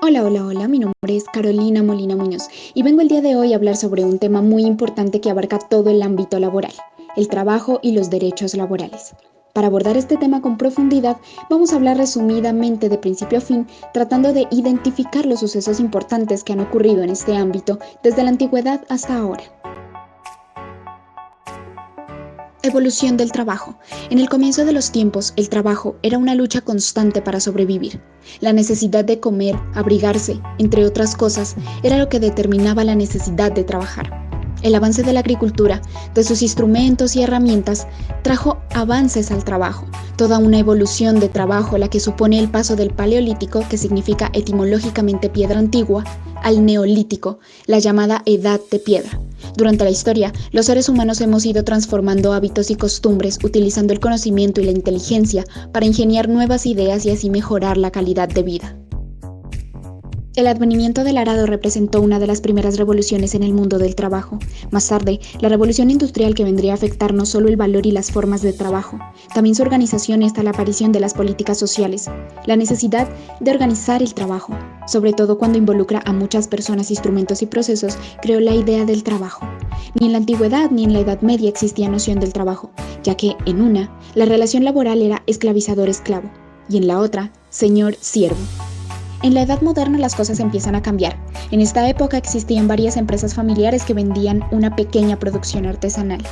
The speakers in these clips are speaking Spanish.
Hola, hola, hola, mi nombre es Carolina Molina Muñoz y vengo el día de hoy a hablar sobre un tema muy importante que abarca todo el ámbito laboral, el trabajo y los derechos laborales. Para abordar este tema con profundidad, vamos a hablar resumidamente de principio a fin, tratando de identificar los sucesos importantes que han ocurrido en este ámbito desde la antigüedad hasta ahora. Evolución del trabajo. En el comienzo de los tiempos, el trabajo era una lucha constante para sobrevivir. La necesidad de comer, abrigarse, entre otras cosas, era lo que determinaba la necesidad de trabajar. El avance de la agricultura, de sus instrumentos y herramientas, trajo avances al trabajo, toda una evolución de trabajo la que supone el paso del paleolítico, que significa etimológicamente piedra antigua, al neolítico, la llamada edad de piedra. Durante la historia, los seres humanos hemos ido transformando hábitos y costumbres utilizando el conocimiento y la inteligencia para ingeniar nuevas ideas y así mejorar la calidad de vida. El advenimiento del arado representó una de las primeras revoluciones en el mundo del trabajo. Más tarde, la revolución industrial que vendría a afectar no solo el valor y las formas de trabajo, también su organización y hasta la aparición de las políticas sociales. La necesidad de organizar el trabajo, sobre todo cuando involucra a muchas personas, instrumentos y procesos, creó la idea del trabajo. Ni en la antigüedad ni en la Edad Media existía noción del trabajo, ya que en una, la relación laboral era esclavizador-esclavo, y en la otra, señor-siervo. En la edad moderna las cosas empiezan a cambiar. En esta época existían varias empresas familiares que vendían una pequeña producción artesanal.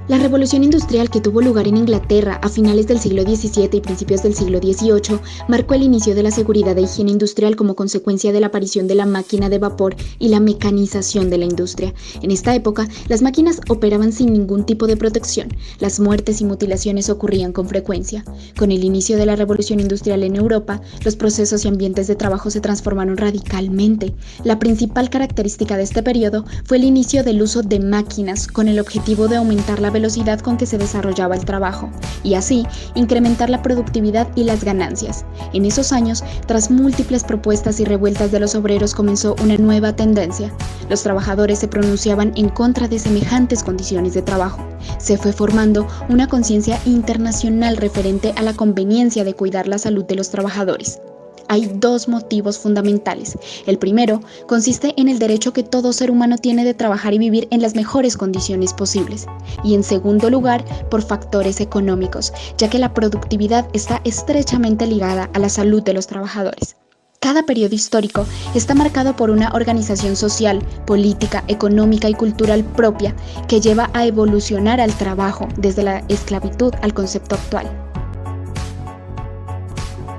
La revolución industrial que tuvo lugar en Inglaterra a finales del siglo XVII y principios del siglo XVIII marcó el inicio de la seguridad e higiene industrial como consecuencia de la aparición de la máquina de vapor y la mecanización de la industria. En esta época, las máquinas operaban sin ningún tipo de protección. Las muertes y mutilaciones ocurrían con frecuencia. Con el inicio de la revolución industrial en Europa, los procesos y ambientes de trabajo se transformaron radicalmente. La principal característica de este periodo fue el inicio del uso de máquinas con el objetivo de aumentar la velocidad con que se desarrollaba el trabajo y así incrementar la productividad y las ganancias. En esos años, tras múltiples propuestas y revueltas de los obreros, comenzó una nueva tendencia. Los trabajadores se pronunciaban en contra de semejantes condiciones de trabajo. Se fue formando una conciencia internacional referente a la conveniencia de cuidar la salud de los trabajadores. Hay dos motivos fundamentales. El primero consiste en el derecho que todo ser humano tiene de trabajar y vivir en las mejores condiciones posibles. Y en segundo lugar, por factores económicos, ya que la productividad está estrechamente ligada a la salud de los trabajadores. Cada periodo histórico está marcado por una organización social, política, económica y cultural propia que lleva a evolucionar al trabajo desde la esclavitud al concepto actual.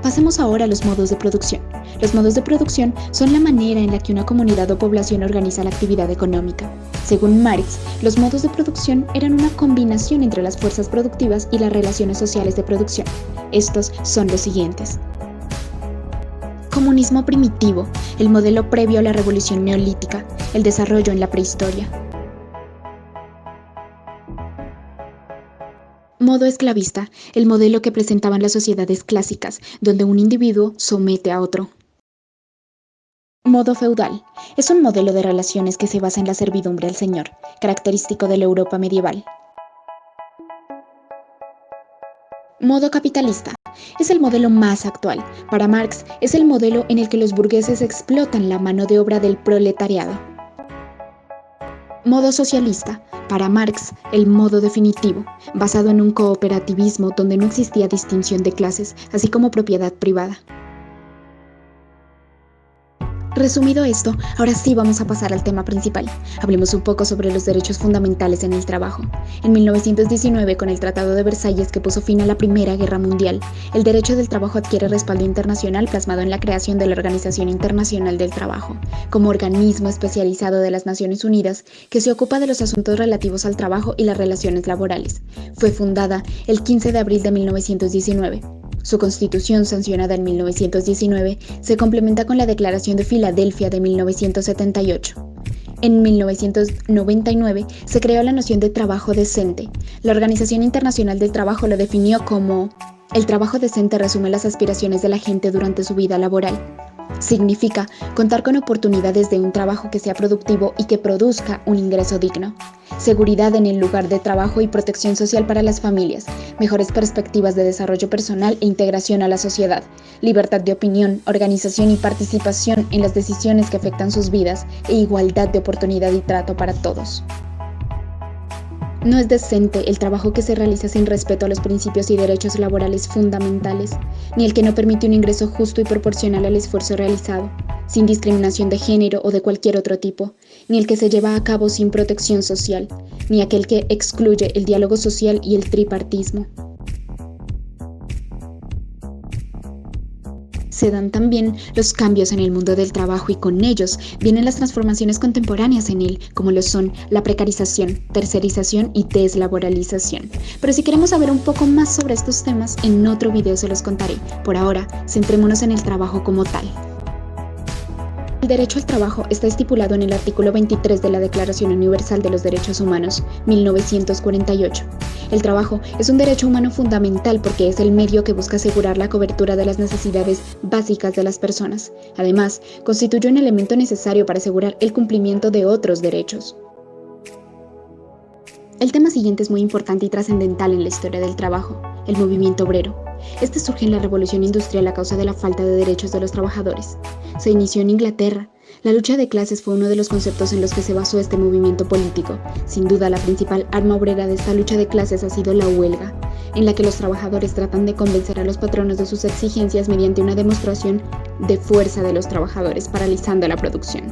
Pasemos ahora a los modos de producción. Los modos de producción son la manera en la que una comunidad o población organiza la actividad económica. Según Marx, los modos de producción eran una combinación entre las fuerzas productivas y las relaciones sociales de producción. Estos son los siguientes. Comunismo primitivo, el modelo previo a la revolución neolítica, el desarrollo en la prehistoria. Modo esclavista, el modelo que presentaban las sociedades clásicas, donde un individuo somete a otro. Modo feudal, es un modelo de relaciones que se basa en la servidumbre al señor, característico de la Europa medieval. Modo capitalista, es el modelo más actual. Para Marx, es el modelo en el que los burgueses explotan la mano de obra del proletariado. Modo socialista, para Marx, el modo definitivo, basado en un cooperativismo donde no existía distinción de clases, así como propiedad privada. Resumido esto, ahora sí vamos a pasar al tema principal. Hablemos un poco sobre los derechos fundamentales en el trabajo. En 1919, con el Tratado de Versalles que puso fin a la Primera Guerra Mundial, el derecho del trabajo adquiere respaldo internacional plasmado en la creación de la Organización Internacional del Trabajo, como organismo especializado de las Naciones Unidas que se ocupa de los asuntos relativos al trabajo y las relaciones laborales. Fue fundada el 15 de abril de 1919. Su constitución, sancionada en 1919, se complementa con la Declaración de Filadelfia de 1978. En 1999 se creó la noción de trabajo decente. La Organización Internacional del Trabajo lo definió como: el trabajo decente resume las aspiraciones de la gente durante su vida laboral. Significa contar con oportunidades de un trabajo que sea productivo y que produzca un ingreso digno. Seguridad en el lugar de trabajo y protección social para las familias, mejores perspectivas de desarrollo personal e integración a la sociedad, libertad de opinión, organización y participación en las decisiones que afectan sus vidas e igualdad de oportunidad y trato para todos. No es decente el trabajo que se realiza sin respeto a los principios y derechos laborales fundamentales, ni el que no permite un ingreso justo y proporcional al esfuerzo realizado, sin discriminación de género o de cualquier otro tipo, ni el que se lleva a cabo sin protección social, ni aquel que excluye el diálogo social y el tripartismo. Se dan también los cambios en el mundo del trabajo y con ellos vienen las transformaciones contemporáneas en él, como lo son la precarización, tercerización y deslaboralización. Pero si queremos saber un poco más sobre estos temas, en otro video se los contaré. Por ahora, centrémonos en el trabajo como tal. El derecho al trabajo está estipulado en el artículo 23 de la Declaración Universal de los Derechos Humanos, 1948. El trabajo es un derecho humano fundamental porque es el medio que busca asegurar la cobertura de las necesidades básicas de las personas. Además, constituye un elemento necesario para asegurar el cumplimiento de otros derechos. El tema siguiente es muy importante y trascendental en la historia del trabajo, el movimiento obrero. Este surge en la Revolución Industrial a causa de la falta de derechos de los trabajadores. Se inició en Inglaterra. La lucha de clases fue uno de los conceptos en los que se basó este movimiento político. Sin duda, la principal arma obrera de esta lucha de clases ha sido la huelga, en la que los trabajadores tratan de convencer a los patronos de sus exigencias mediante una demostración de fuerza de los trabajadores, paralizando la producción.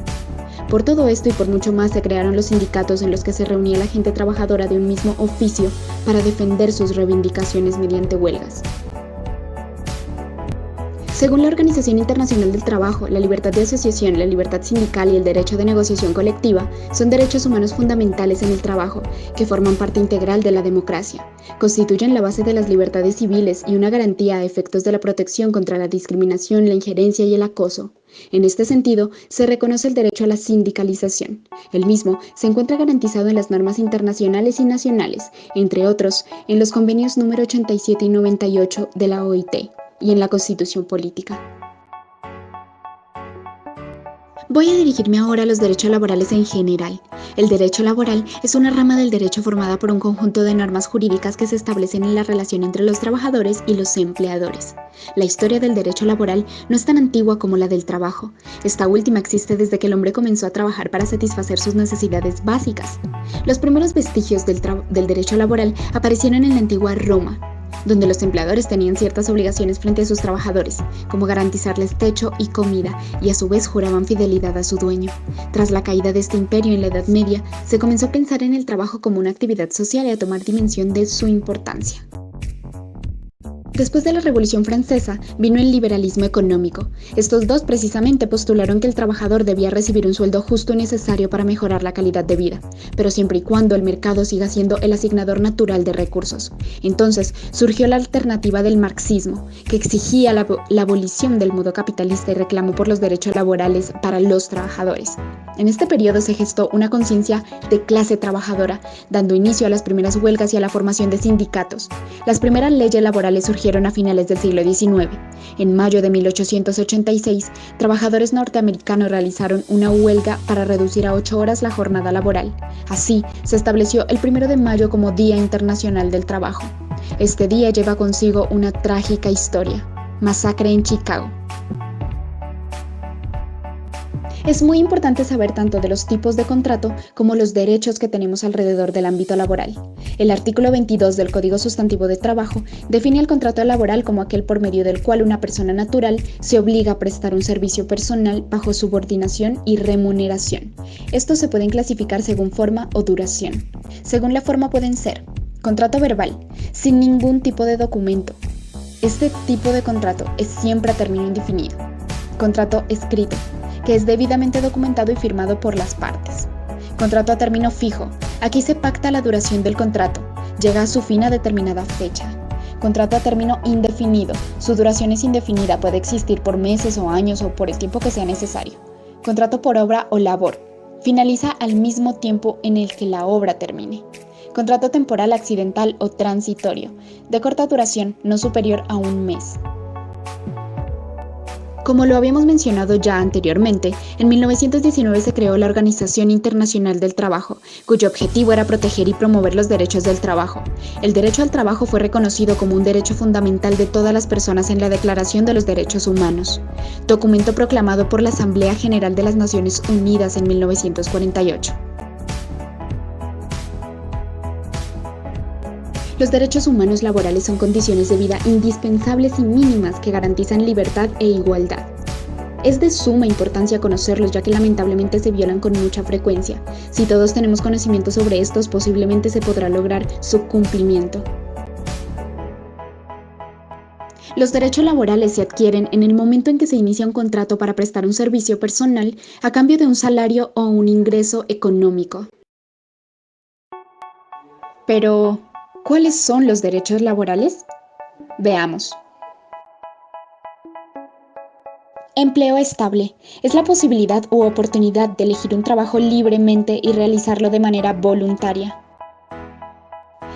Por todo esto y por mucho más se crearon los sindicatos en los que se reunía la gente trabajadora de un mismo oficio para defender sus reivindicaciones mediante huelgas. Según la Organización Internacional del Trabajo, la libertad de asociación, la libertad sindical y el derecho de negociación colectiva son derechos humanos fundamentales en el trabajo, que forman parte integral de la democracia. Constituyen la base de las libertades civiles y una garantía a efectos de la protección contra la discriminación, la injerencia y el acoso. En este sentido, se reconoce el derecho a la sindicalización. El mismo se encuentra garantizado en las normas internacionales y nacionales, entre otros, en los convenios número 87 y 98 de la OIT. Y en la Constitución Política. Voy a dirigirme ahora a los derechos laborales en general. El derecho laboral es una rama del derecho formada por un conjunto de normas jurídicas que se establecen en la relación entre los trabajadores y los empleadores. La historia del derecho laboral no es tan antigua como la del trabajo. Esta última existe desde que el hombre comenzó a trabajar para satisfacer sus necesidades básicas. Los primeros vestigios del derecho laboral aparecieron en la antigua Roma, donde los empleadores tenían ciertas obligaciones frente a sus trabajadores, como garantizarles techo y comida, y a su vez juraban fidelidad a su dueño. Tras la caída de este imperio en la Edad Media, se comenzó a pensar en el trabajo como una actividad social y a tomar dimensión de su importancia. Después de la Revolución Francesa, vino el liberalismo económico. Estos dos precisamente postularon que el trabajador debía recibir un sueldo justo y necesario para mejorar la calidad de vida, pero siempre y cuando el mercado siga siendo el asignador natural de recursos. Entonces, surgió la alternativa del marxismo, que exigía la abolición del modo capitalista y reclamó por los derechos laborales para los trabajadores. En este periodo se gestó una conciencia de clase trabajadora, dando inicio a las primeras huelgas y a la formación de sindicatos. Las primeras leyes laborales surgieron a finales del siglo XIX. En mayo de 1886, trabajadores norteamericanos realizaron una huelga para reducir a 8 horas la jornada laboral. Así, se estableció el 1 de mayo como Día Internacional del Trabajo. Este día lleva consigo una trágica historia: masacre en Chicago. Es muy importante saber tanto de los tipos de contrato como los derechos que tenemos alrededor del ámbito laboral. El artículo 22 del Código Sustantivo de Trabajo define el contrato laboral como aquel por medio del cual una persona natural se obliga a prestar un servicio personal bajo subordinación y remuneración. Estos se pueden clasificar según forma o duración. Según la forma pueden ser: contrato verbal, sin ningún tipo de documento. Este tipo de contrato es siempre a término indefinido. Contrato escrito, que es debidamente documentado y firmado por las partes. Contrato a término fijo. Aquí se pacta la duración del contrato. Llega a su fin a determinada fecha. Contrato a término indefinido. Su duración es indefinida, puede existir por meses o años o por el tiempo que sea necesario. Contrato por obra o labor. Finaliza al mismo tiempo en el que la obra termine. Contrato temporal, accidental o transitorio. De corta duración, no superior a un mes. Como lo habíamos mencionado ya anteriormente, en 1919 se creó la Organización Internacional del Trabajo, cuyo objetivo era proteger y promover los derechos del trabajo. El derecho al trabajo fue reconocido como un derecho fundamental de todas las personas en la Declaración de los Derechos Humanos, documento proclamado por la Asamblea General de las Naciones Unidas en 1948. Los derechos humanos laborales son condiciones de vida indispensables y mínimas que garantizan libertad e igualdad. Es de suma importancia conocerlos, ya que lamentablemente se violan con mucha frecuencia. Si todos tenemos conocimiento sobre estos, posiblemente se podrá lograr su cumplimiento. Los derechos laborales se adquieren en el momento en que se inicia un contrato para prestar un servicio personal a cambio de un salario o un ingreso económico. Pero, ¿cuáles son los derechos laborales? Veamos. Empleo estable es la posibilidad u oportunidad de elegir un trabajo libremente y realizarlo de manera voluntaria.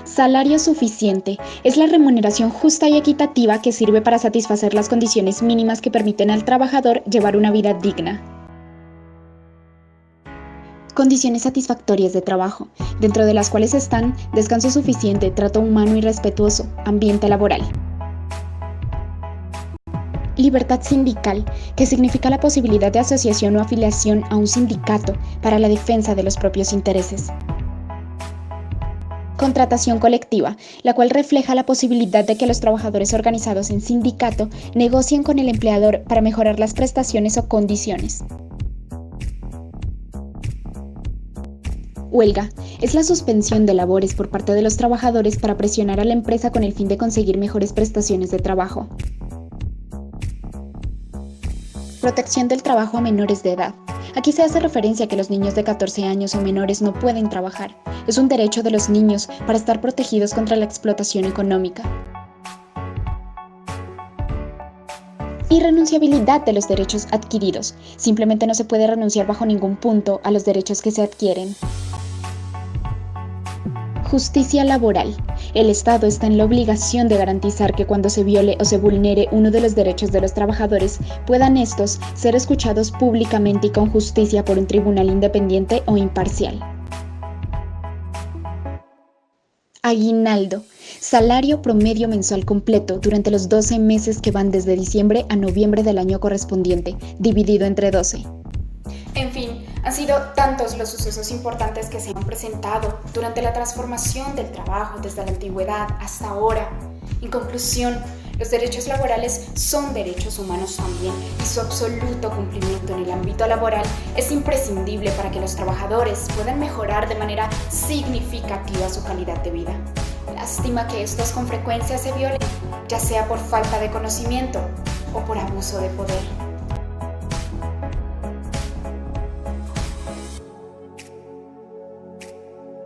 Salario suficiente es la remuneración justa y equitativa que sirve para satisfacer las condiciones mínimas que permiten al trabajador llevar una vida digna. Condiciones satisfactorias de trabajo, dentro de las cuales están descanso suficiente, trato humano y respetuoso, ambiente laboral. Libertad sindical, que significa la posibilidad de asociación o afiliación a un sindicato para la defensa de los propios intereses. Contratación colectiva, la cual refleja la posibilidad de que los trabajadores organizados en sindicato negocien con el empleador para mejorar las prestaciones o condiciones. Huelga es la suspensión de labores por parte de los trabajadores para presionar a la empresa con el fin de conseguir mejores prestaciones de trabajo. Protección del trabajo a menores de edad. Aquí se hace referencia a que los niños de 14 años o menores no pueden trabajar. Es un derecho de los niños para estar protegidos contra la explotación económica. Irrenunciabilidad de los derechos adquiridos. Simplemente no se puede renunciar bajo ningún punto a los derechos que se adquieren. Justicia laboral. El Estado está en la obligación de garantizar que cuando se viole o se vulnere uno de los derechos de los trabajadores, puedan estos ser escuchados públicamente y con justicia por un tribunal independiente o imparcial. Aguinaldo. Salario promedio mensual completo durante los 12 meses que van desde diciembre a noviembre del año correspondiente, dividido entre 12. En fin, han sido tantos los sucesos importantes que se han presentado durante la transformación del trabajo desde la antigüedad hasta ahora. En conclusión, los derechos laborales son derechos humanos también, y su absoluto cumplimiento en el ámbito laboral es imprescindible para que los trabajadores puedan mejorar de manera significativa su calidad de vida. Lástima que estos con frecuencia se violen, ya sea por falta de conocimiento o por abuso de poder.